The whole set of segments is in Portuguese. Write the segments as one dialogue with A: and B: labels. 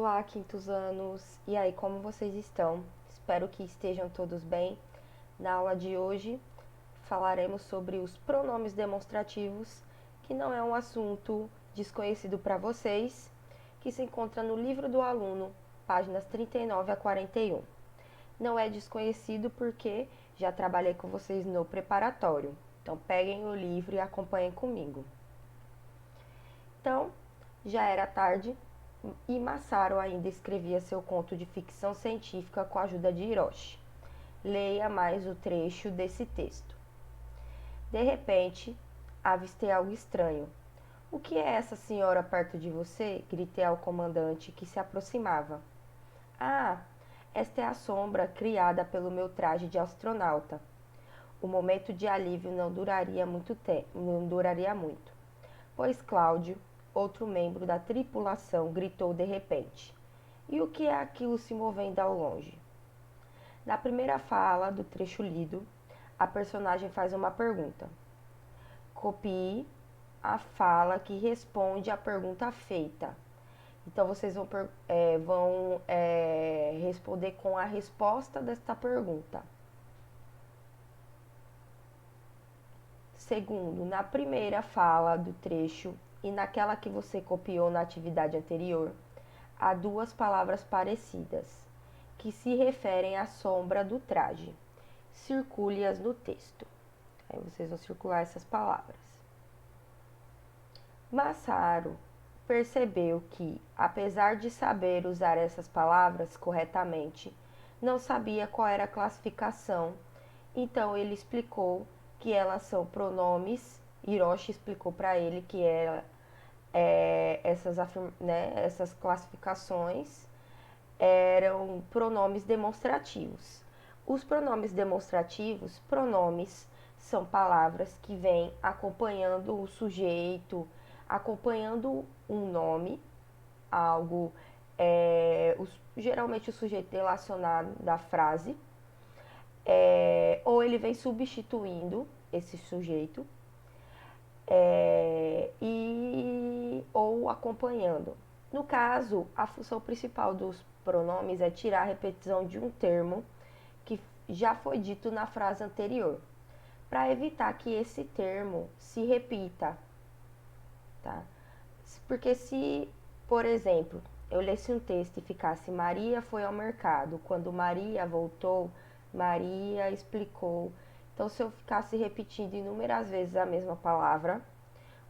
A: Olá, quintos anos! E aí, como vocês estão? Espero que estejam todos bem. Na aula de hoje falaremos sobre os pronomes demonstrativos, que não é um assunto desconhecido para vocês, que se encontra no livro do aluno, páginas 39 a 41. Não é desconhecido porque já trabalhei com vocês no preparatório. Então, peguem o livro e acompanhem comigo. Então, já era tarde e Massaro ainda escrevia seu conto de ficção científica com a ajuda de Hiroshi. Leia mais o trecho desse texto. De repente, avistei algo estranho. O que é essa senhora perto de você? Gritei ao comandante que se aproximava. Ah, esta é a sombra criada pelo meu traje de astronauta. O momento de alívio não duraria muito, pois Cláudio, outro membro da tripulação, gritou de repente. E o que é aquilo se movendo ao longe? Na primeira fala do trecho lido, a personagem faz uma pergunta. Copie a fala que responde à pergunta feita. Então, vocês vão responder com a resposta desta pergunta. Segundo, na primeira fala do trecho e naquela que você copiou na atividade anterior, há duas palavras parecidas, que se referem à sombra do traje. Circule-as no texto. Aí vocês vão circular essas palavras. Massaro percebeu que, apesar de saber usar essas palavras corretamente, não sabia qual era a classificação, então ele explicou que elas são pronomes. Hiroshi explicou para ele que essas classificações eram pronomes demonstrativos. Os pronomes demonstrativos, pronomes são palavras que vêm acompanhando o sujeito, acompanhando um nome, algo, geralmente o sujeito relacionado da frase, ou ele vem substituindo esse sujeito, ou acompanhando. No caso, a função principal dos pronomes é tirar a repetição de um termo que já foi dito na frase anterior, para evitar que esse termo se repita, tá? Porque se, por exemplo, eu lesse um texto e ficasse Maria foi ao mercado, quando Maria voltou, Maria explicou. Então, se eu ficasse repetindo inúmeras vezes a mesma palavra,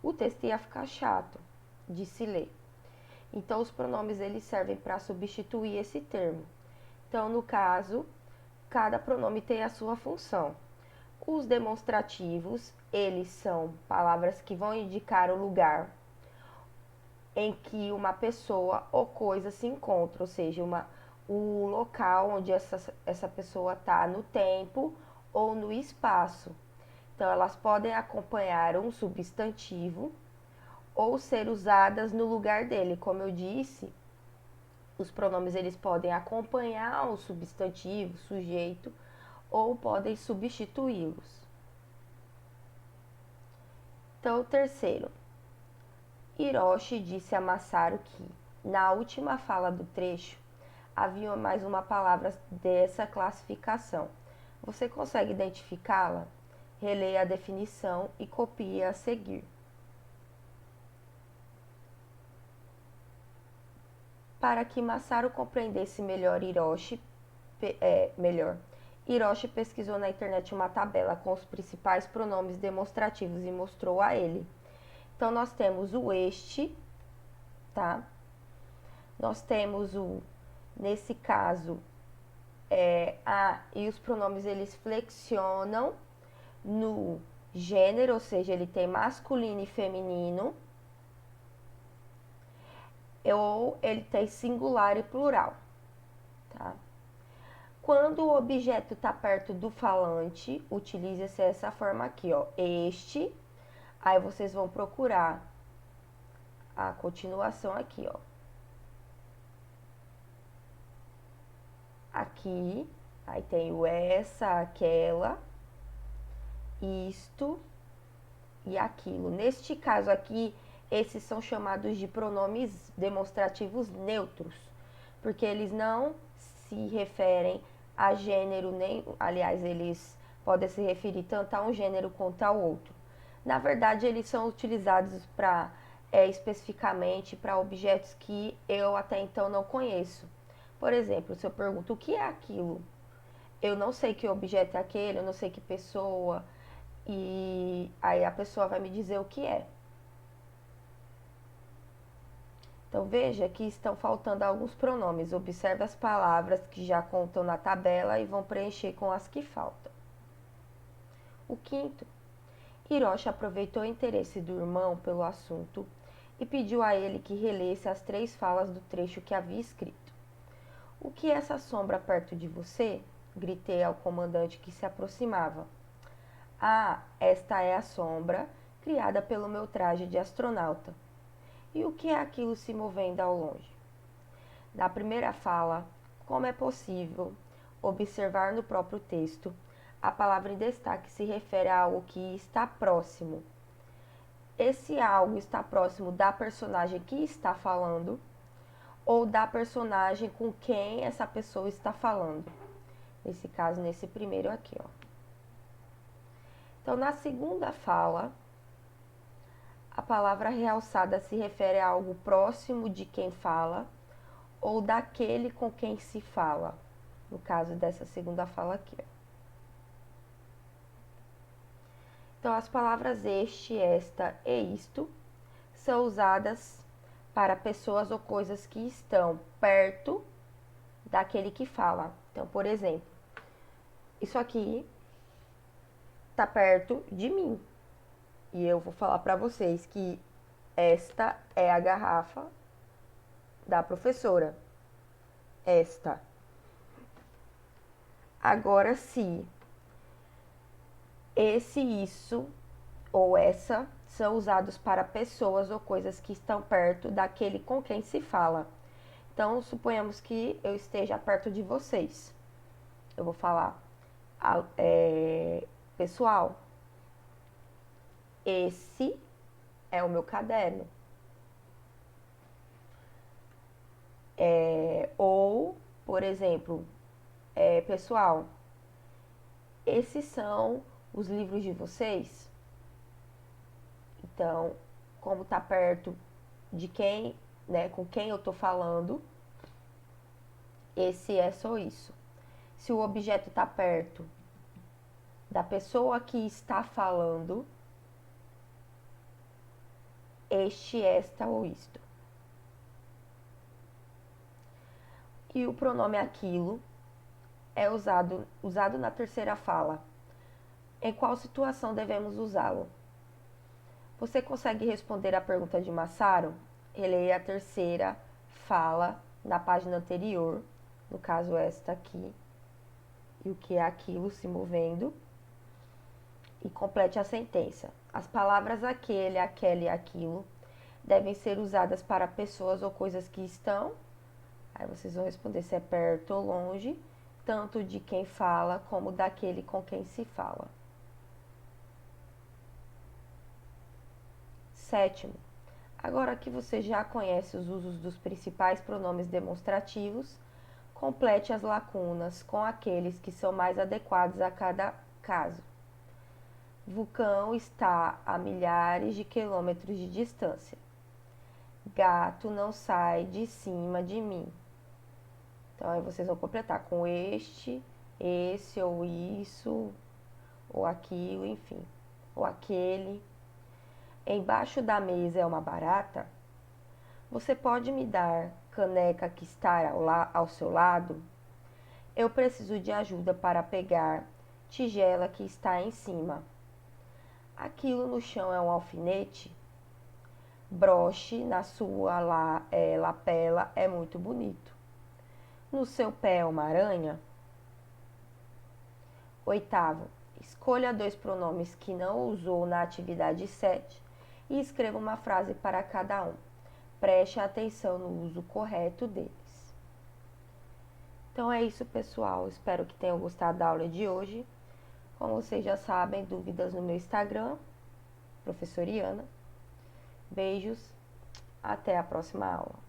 A: o texto ia ficar chato de se ler. Então, os pronomes eles servem para substituir esse termo. Então, no caso, cada pronome tem a sua função. Os demonstrativos, eles são palavras que vão indicar o lugar em que uma pessoa ou coisa se encontra, ou seja, o local onde essa pessoa está no tempo ou no espaço. Então, elas podem acompanhar um substantivo ou ser usadas no lugar dele. Como eu disse, os pronomes eles podem acompanhar o substantivo, sujeito, ou podem substituí-los. Então, o terceiro. Hiroshi disse a Massaro que, na última fala do trecho, havia mais uma palavra dessa classificação. Você consegue identificá-la? Releia a definição e copie a seguir. Para que Massaro compreendesse melhor Hiroshi pesquisou na internet uma tabela com os principais pronomes demonstrativos e mostrou a ele. Então, nós temos o este, tá? Nós temos nesse caso, e os pronomes eles flexionam no gênero, ou seja, ele tem masculino e feminino, ou ele tem singular e plural, tá? Quando o objeto está perto do falante, utiliza-se essa forma aqui, ó, este. Aí vocês vão procurar a continuação aqui, ó. Aqui, aí tem o essa, aquela, isto e aquilo. Neste caso aqui, esses são chamados de pronomes demonstrativos neutros. porque eles não se referem a gênero, nem, aliás, eles podem se referir tanto a um gênero quanto ao outro. Na verdade, eles são utilizados para especificamente para objetos que eu até então não conheço. Por exemplo, se eu pergunto o que é aquilo, eu não sei que objeto é aquele, eu não sei que pessoa, e aí a pessoa vai me dizer o que é. Então veja que estão faltando alguns pronomes. Observe as palavras que já contam na tabela e vão preencher com as que faltam. O quinto, Hiroshi aproveitou o interesse do irmão pelo assunto e pediu a ele que relesse as 3 falas do trecho que havia escrito. O que é essa sombra perto de você? Gritei ao comandante que se aproximava. Ah, esta é a sombra criada pelo meu traje de astronauta. E o que é aquilo se movendo ao longe? Na primeira fala, como é possível observar no próprio texto, a palavra em destaque se refere a algo que está próximo. Esse algo está próximo da personagem que está falando ou da personagem com quem essa pessoa está falando. Nesse caso, nesse primeiro aqui, ó. Então, na segunda fala, a palavra realçada se refere a algo próximo de quem fala ou daquele com quem se fala. No caso dessa segunda fala aqui, ó. Então, as palavras este, esta e isto são usadas para pessoas ou coisas que estão perto daquele que fala. Então, por exemplo, isso aqui está perto de mim. E eu vou falar para vocês que esta é a garrafa da professora. Esta. Agora, se esse, isso ou essa são usados para pessoas ou coisas que estão perto daquele com quem se fala. Então, suponhamos que eu esteja perto de vocês. Eu vou falar, pessoal, esse é o meu caderno. Ou, por exemplo, pessoal, esses são os livros de vocês. Então, como está perto de quem, né, com quem eu estou falando, esse é só isso. Se o objeto está perto da pessoa que está falando, este, esta ou isto. E o pronome aquilo é usado na terceira fala. Em qual situação devemos usá-lo? Você consegue responder a pergunta de Massaro? Releia a terceira fala na página anterior, no caso esta aqui, e o que é aquilo se movendo, e complete a sentença. As palavras aquele, aquela e aquilo devem ser usadas para pessoas ou coisas que estão. Aí vocês vão responder se é perto ou longe, tanto de quem fala como daquele com quem se fala. Sétimo, agora que você já conhece os usos dos principais pronomes demonstrativos, complete as lacunas com aqueles que são mais adequados a cada caso. Vulcão está a milhares de quilômetros de distância. Gato não sai de cima de mim. Então, aí vocês vão completar com este, esse ou isso, ou aquilo, enfim, ou aquele. Embaixo da mesa é uma barata? Você pode me dar caneca que está ao seu lado? Eu preciso de ajuda para pegar tigela que está em cima. Aquilo no chão é um alfinete? Broche na sua lapela é muito bonito. No seu pé é uma aranha? Oitavo, escolha 2 pronomes que não usou na atividade 7 e escreva uma frase para cada um. Preste atenção no uso correto deles. Então é isso, pessoal. Espero que tenham gostado da aula de hoje. Como vocês já sabem, dúvidas no meu Instagram, professoriana. Beijos, até a próxima aula.